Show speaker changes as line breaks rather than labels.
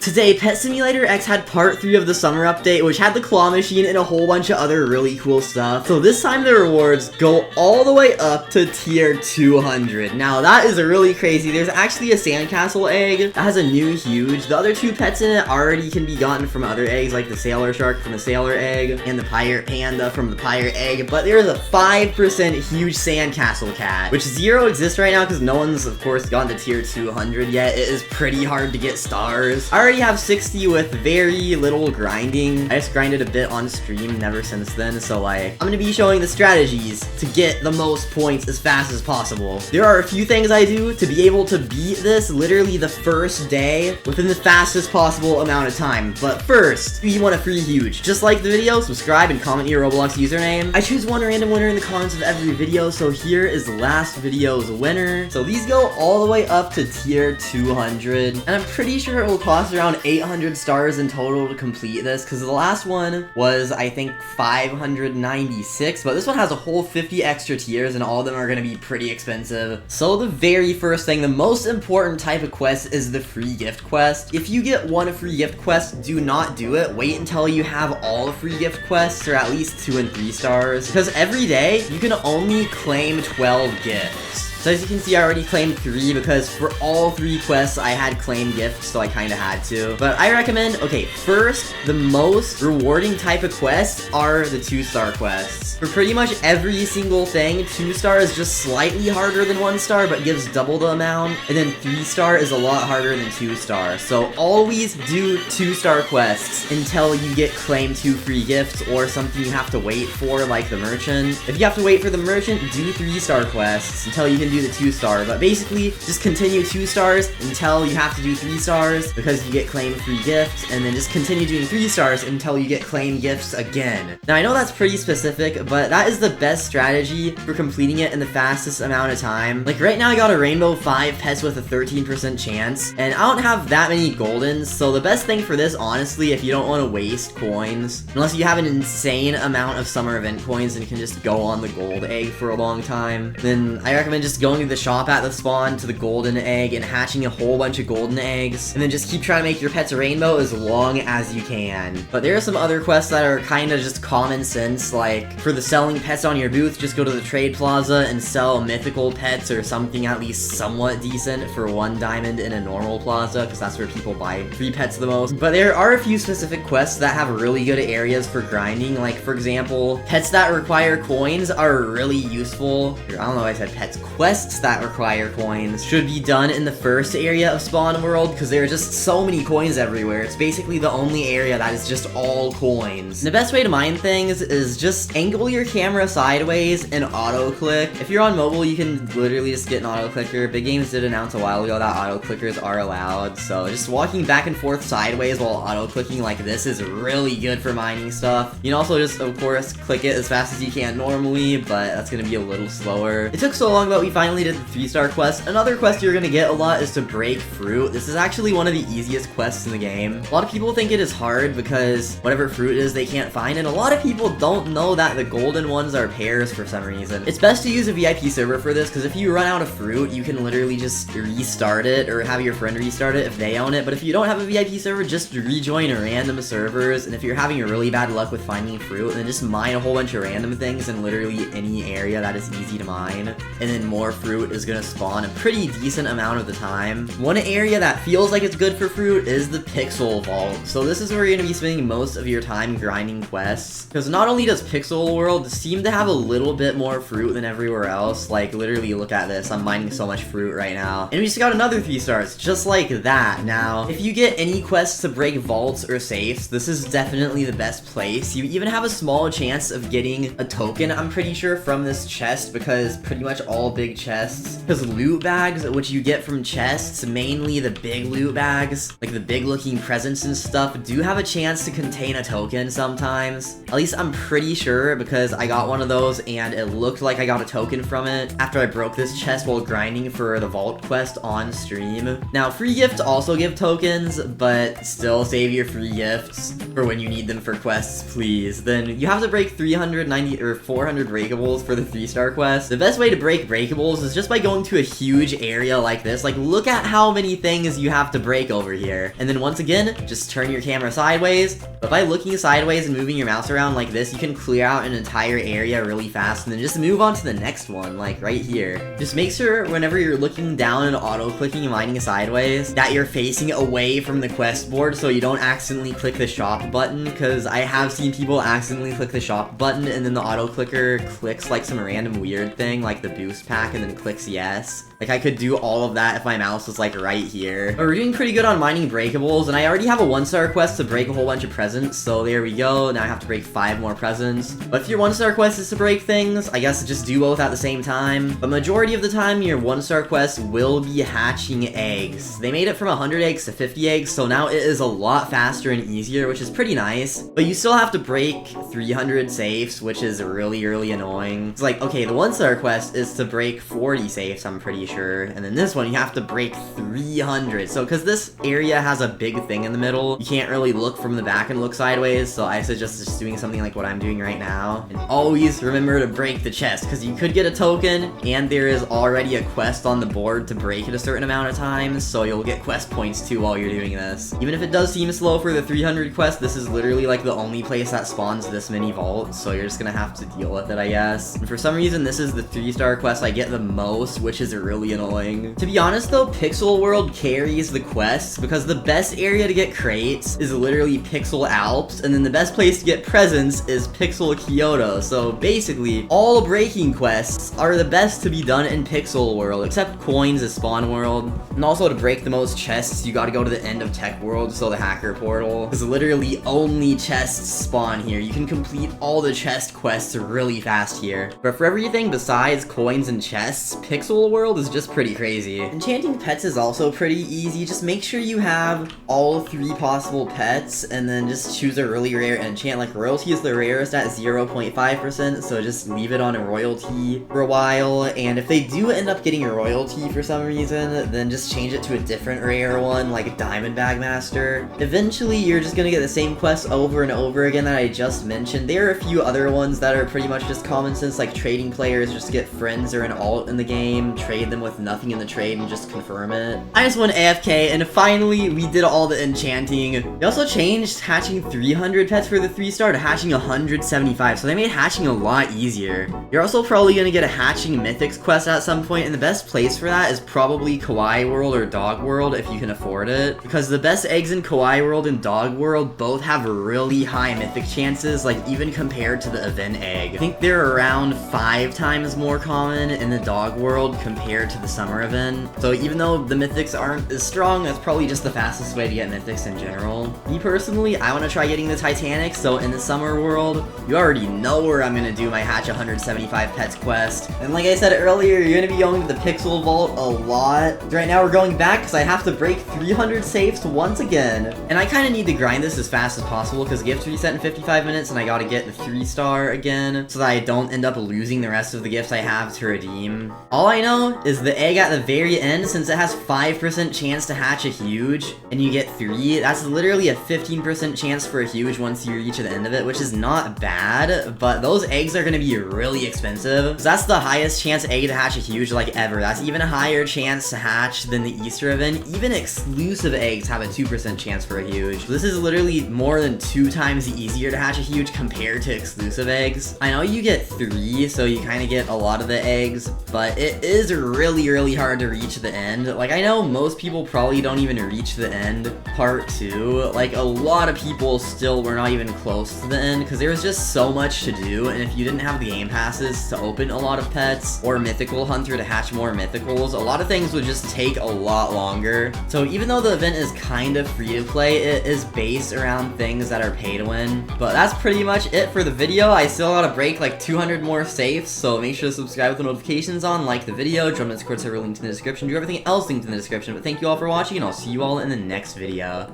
Today, Pet Simulator X had part 3 of the summer update, which had the claw machine and a whole bunch of other really cool stuff. So this time the rewards go all the way up to tier 200. Now that is really crazy. There's actually a sandcastle egg that has a new huge. The other 2 pets in it already can be gotten from other eggs, like the sailor shark from the sailor egg and the pirate panda from the pirate egg. But there's a 5% huge sandcastle cat, which 0 exists right now because no one's, of course, gotten to tier 200 yet. It is pretty hard to get stars. I already have 60 with very little grinding. I just grinded a bit on stream, never since then, so like, I'm gonna be showing the strategies to get the most points as fast as possible. There are a few things I do to be able to beat this literally the first day within the fastest possible amount of time. But first, you want a free huge. Just like the video, subscribe and comment your Roblox username. I choose one random winner in the comments of every video, so here is last video's winner. So these go all the way up to tier 200, and I'm pretty sure it will cost around 800 stars in total to complete this, because the last one was, I think, 596, but this one has a whole 50 extra tiers, and all of them are going to be pretty expensive. So the very first thing, the most important type of quest is the free gift quest. If you get one free gift quest, do not do it. Wait until you have all the free gift quests, or at least 2 and 3 stars, because every day, you can only claim 12 gifts. So as you can see, I already claimed 3 because for all 3 quests, I had claimed gifts, so I kind of had to. But I recommend, okay, first, the most rewarding type of quests are the 2-star quests. For pretty much every single thing, 2-star is just slightly harder than 1-star, but gives double the amount. And then 3-star is a lot harder than 2-star. So always do 2-star quests until you get claimed 2 free gifts or something you have to wait for, like the merchant. If you have to wait for the merchant, do 3-star quests until you can do the 2-star, but basically just continue 2 stars until you have to do 3 stars because you get claimed free gifts, and then just continue doing 3 stars until you get claimed gifts again. Now I know that's pretty specific, but that is the best strategy for completing it in the fastest amount of time. Like right now I got a rainbow 5 pets with a 13% chance, and I don't have that many goldens, so the best thing for this, honestly, if you don't want to waste coins, unless you have an insane amount of summer event coins and you can just go on the gold egg for a long time, then I recommend just going to the shop at the spawn to the golden egg and hatching a whole bunch of golden eggs, and then just keep trying to make your pets a rainbow as long as you can. But there are some other quests that are kind of just common sense, like for the selling pets on your booth, just go to the trade plaza and sell mythical pets or something at least somewhat decent for 1 diamond in a normal plaza, because that's where people buy free pets the most. But there are a few specific quests that have really good areas for grinding, like for example, pets that require coins are really useful. I don't know why I said pets. Quests that require coins should be done in the first area of spawn world because there are just so many coins everywhere. It's basically the only area that is just all coins. And the best way to mine things is just angle your camera sideways and auto click. If you're on mobile, you can literally just get an auto clicker. Big Games did announce a while ago that auto clickers are allowed, so just walking back and forth sideways while auto clicking like this is really good for mining stuff. You can also just, of course, click it as fast as you can normally, but that's gonna be a little slower. It took so long, but we finally did the 3-star quest. Another quest you're gonna get a lot is to break fruit. This is actually one of the easiest quests in the game. A lot of people think it is hard because whatever fruit it is they can't find, and a lot of people don't know that the golden ones are pears for some reason. It's best to use a VIP server for this because if you run out of fruit, you can literally just restart it or have your friend restart it if they own it. But if you don't have a VIP server, just rejoin random servers, and if you're having really bad luck with finding fruit, then just mine a whole bunch of random things in literally any area that is easy to mine, and then more fruit is gonna spawn a pretty decent amount of the time. One area that feels like it's good for fruit is the Pixel Vault. So this is where you're gonna be spending most of your time grinding quests, because not only does Pixel World seem to have a little bit more fruit than everywhere else, like literally look at this, I'm mining so much fruit right now, and we just got another 3 stars, just like that. Now, if you get any quests to break vaults or safes, this is definitely the best place. You even have a small chance of getting a token, I'm pretty sure, from this chest, because pretty much all big chests, because loot bags, which you get from chests, mainly the big loot bags, like the big looking presents and stuff, do have a chance to contain a token sometimes. At least I'm pretty sure, because I got one of those and it looked like I got a token from it after I broke this chest while grinding for the vault quest on stream. Now, free gifts also give tokens, but still save your free gifts for when you need them for quests, please. Then you have to break 390 or 400 breakables for the 3-star quest. The best way to break breakables breakables is just by going to a huge area like this. Like, look at how many things you have to break over here. And then once again, just turn your camera sideways. But by looking sideways and moving your mouse around like this, you can clear out an entire area really fast and then just move on to the next one, like right here. Just make sure whenever you're looking down and auto-clicking and mining sideways, that you're facing away from the quest board so you don't accidentally click the shop button, because I have seen people accidentally click the shop button and then the auto-clicker clicks like some random weird thing, like the boost pack, and then clicks yes. Like, I could do all of that if my mouse was like right here. But we're doing pretty good on mining breakables, and I already have a 1-star quest to break a whole bunch of presents, so there we go. Now I have to break 5 more presents. But if your 1-star quest is to break things, I guess just do both at the same time. But majority of the time, your 1-star quest will be hatching eggs. They made it from 100 eggs to 50 eggs, so now it is a lot faster and easier, which is pretty nice. But you still have to break 300 safes, which is really, really annoying. It's like, okay, the 1-star quest is to break 40 safes, I'm pretty sure. And then this one, you have to break 300. So, because this area has a big thing in the middle, you can't really look from the back and look sideways, so I suggest just doing something like what I'm doing right now. And always remember to break the chest, because you could get a token, and there is already a quest on the board to break it a certain amount of times, so you'll get quest points too while you're doing this. Even if it does seem slow for the 300 quest, this is literally like the only place that spawns this many vaults, so you're just gonna have to deal with it, I guess. And for some reason, this is the 3-star quest I get the most, which is really annoying. To be honest though, Pixel World carries the quests, because the best area to get crates is literally Pixel Alps, and then the best place to get presents is Pixel Kyoto. So basically, all breaking quests are the best to be done in Pixel World, except coins is Spawn World. And also to break the most chests, you gotta go to the end of Tech World, so the hacker portal. Because literally only chests spawn here. You can complete all the chest quests really fast here. But for everything besides coins and chests, Pixel World is just pretty crazy. Enchanting pets is also pretty easy. Just make sure you have all 3 possible pets, and then just choose a really rare enchant. Like, royalty is the rarest at 0.5%, so just leave it on a royalty for a while. And if they do end up getting a royalty for some reason, then just change it to a different rare one, like a Diamond Bagmaster. Eventually, you're just gonna get the same quests over and over again that I just mentioned. There are a few other ones that are pretty much just common sense, like trading players, just get friends or an alt in the game, trade them with nothing in the trade, and just confirm it. I just went AFK, and finally, we did all the enchanting. They also changed hatching 300 pets for the 3-star to hatching 175, so they made hatching a lot easier. You're also probably gonna get a hatching mythics quest at some point, and the best place for that is probably Kawaii World or Dog World if you can afford it, because the best eggs in Kawaii World and Dog World both have really high mythic chances, like even compared to the event egg. I think they're around 5 times more common in the Dog World compared to the summer event. So even though the mythics aren't as strong, that's probably just the fastest way to get mythics in general. Me personally, I want to try getting the Titanic, so in the summer world, you already know where I'm gonna do my hatch 175 pets quest. And like I said earlier, you're gonna be going to the Pixel Vault a lot. Right now we're going back because I have to break 300 safes once again. And I kind of need to grind this as fast as possible because gifts reset in 55 minutes and I gotta get the 3-star again so that I don't end up losing the rest of the gifts I have to redeem. All I know is the egg at the very end, since it has 5% chance to hatch a huge and you get 3, that's literally a 15% chance for a huge once you reach the end of it, which is not bad, but those eggs are gonna be really expensive. So that's the highest chance egg to hatch a huge like ever. That's even a higher chance to hatch than the Easter event. Even exclusive eggs have a 2% chance for a huge. So this is literally more than 2 times easier to hatch a huge compared to exclusive eggs. I know you get 3, so you kind of get a lot of the eggs, but it is really hard to reach the end. Like, I know most people probably don't even reach the end part 2. Like, a lot of people still were not even close to the end because there was just so much to do, and if you didn't have the game passes to open a lot of pets or mythical hunter to hatch more mythicals, a lot of things would just take a lot longer. So even though the event is kind of free to play, it is based around things that are pay to win. But that's pretty much it for the video. I still gotta break like 200 more safes, so make sure to subscribe with the notifications on, like the video, join the Discord server linked in the description, do everything else linked in the description. But thank you all for watching, and I'll see you all in the next video.